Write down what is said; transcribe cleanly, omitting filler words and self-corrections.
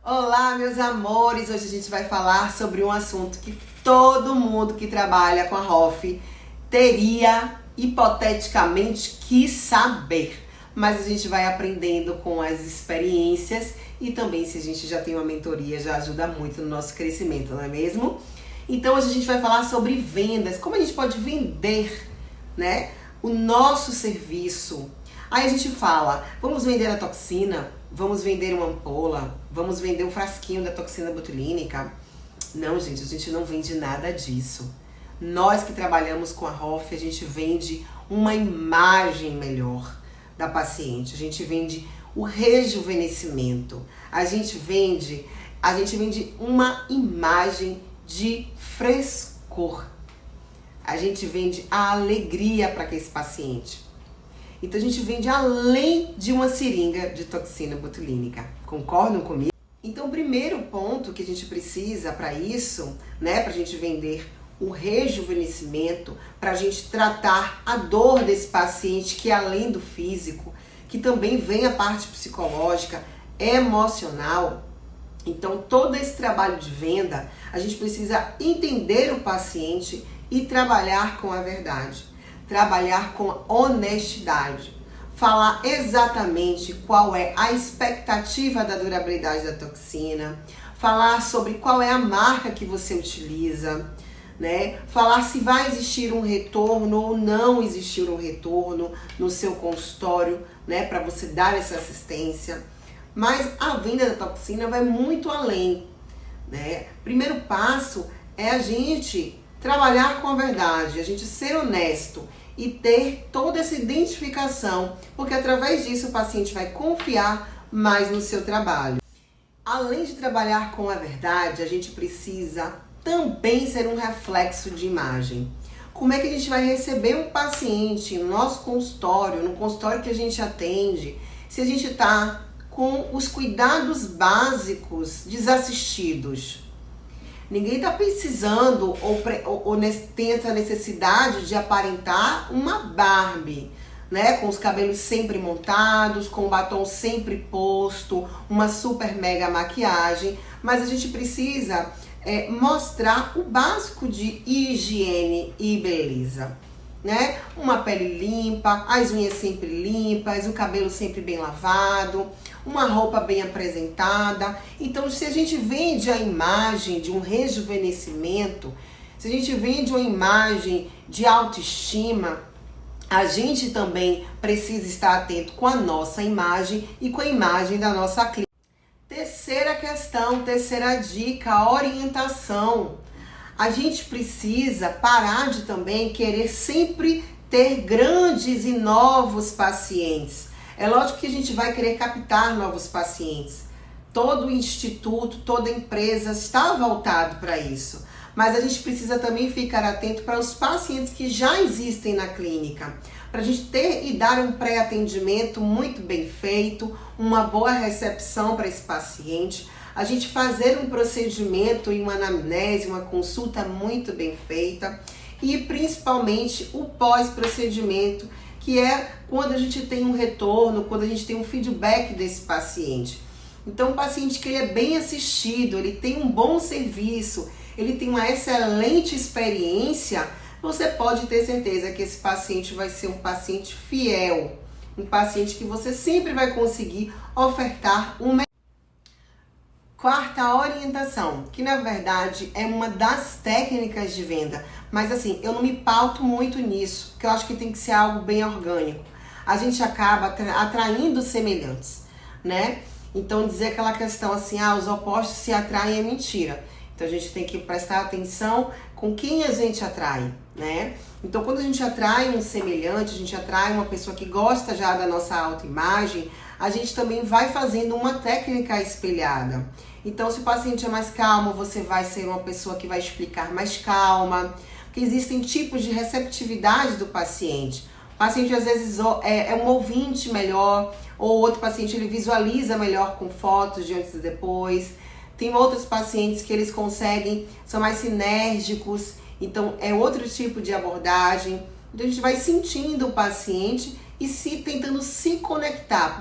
Olá, meus amores! Hoje a gente vai falar sobre um assunto que todo mundo que trabalha com a Hoff teria hipoteticamente que saber. Mas a gente vai aprendendo com as experiências e também, se a gente já tem uma mentoria, já ajuda muito no nosso crescimento, não é mesmo? Então hoje a gente vai falar sobre vendas, como a gente pode vender, né, o nosso serviço. Aí a gente fala, vamos vender a toxina? Vamos vender uma ampola? Vamos vender um frasquinho da toxina botulínica? Não, gente, a gente não vende nada disso. Nós que trabalhamos com a Hoff, a gente vende uma imagem melhor da paciente. A gente vende o rejuvenescimento. A gente vende uma imagem de frescor. A gente vende a alegria para esse paciente. Então a gente vende além de uma seringa de toxina botulínica. Concordam comigo? Então o primeiro ponto que a gente precisa para isso, né, para a gente vender o rejuvenescimento, para a gente tratar a dor desse paciente, que além do físico, que também vem a parte psicológica, emocional. Então todo esse trabalho de venda, a gente precisa entender o paciente e trabalhar com a verdade. Trabalhar com honestidade, falar exatamente qual é a expectativa da durabilidade da toxina, falar sobre qual é a marca que você utiliza, né? Falar se vai existir um retorno ou não existir um retorno no seu consultório, né? Para você dar essa assistência. Mas a venda da toxina vai muito além, né? Primeiro passo é a gente trabalhar com a verdade, a gente ser honesto e ter toda essa identificação, porque através disso o paciente vai confiar mais no seu trabalho. Além de trabalhar com a verdade, a gente precisa também ser um reflexo de imagem. Como é que a gente vai receber um paciente no nosso consultório, no consultório que a gente atende, se a gente está com os cuidados básicos desassistidos? Ninguém está precisando ou tem essa necessidade de aparentar uma Barbie, né? Com os cabelos sempre montados, com o batom sempre posto, uma super mega maquiagem. Mas a gente precisa mostrar o básico de higiene e beleza, né? Uma pele limpa, as unhas sempre limpas, o cabelo sempre bem lavado, uma roupa bem apresentada. Então, se a gente vende a imagem de um rejuvenescimento, se a gente vende uma imagem de autoestima, a gente também precisa estar atento com a nossa imagem e com a imagem da nossa clínica. Terceira questão, terceira dica, orientação. A gente precisa parar de também querer sempre ter grandes e novos pacientes. É lógico que a gente vai querer captar novos pacientes. Todo instituto, toda empresa está voltado para isso. Mas a gente precisa também ficar atento para os pacientes que já existem na clínica. Para a gente ter e dar um pré-atendimento muito bem feito, uma boa recepção para esse paciente. A gente fazer um procedimento e uma anamnese, uma consulta muito bem feita. E principalmente o pós-procedimento, que é quando a gente tem um retorno, quando a gente tem um feedback desse paciente. Então, um paciente que ele é bem assistido, ele tem um bom serviço, ele tem uma excelente experiência, você pode ter certeza que esse paciente vai ser um paciente fiel, um paciente que você sempre vai conseguir ofertar um melhor. Quarta orientação, que na verdade é uma das técnicas de venda, mas assim, eu não me pauto muito nisso, porque eu acho que tem que ser algo bem orgânico. A gente acaba atraindo semelhantes, né? Então dizer aquela questão assim, os opostos se atraem é mentira. Então a gente tem que prestar atenção com quem a gente atrai, né? Então quando a gente atrai um semelhante, a gente atrai uma pessoa que gosta já da nossa autoimagem, a gente também vai fazendo uma técnica espelhada. Então, se o paciente é mais calmo, você vai ser uma pessoa que vai explicar mais calma, porque existem tipos de receptividade do paciente. O paciente, às vezes, é um ouvinte melhor, ou outro paciente, ele visualiza melhor com fotos de antes e depois. Tem outros pacientes que eles conseguem, são mais sinérgicos, então é outro tipo de abordagem. Então, a gente vai sentindo o paciente e tentando se conectar.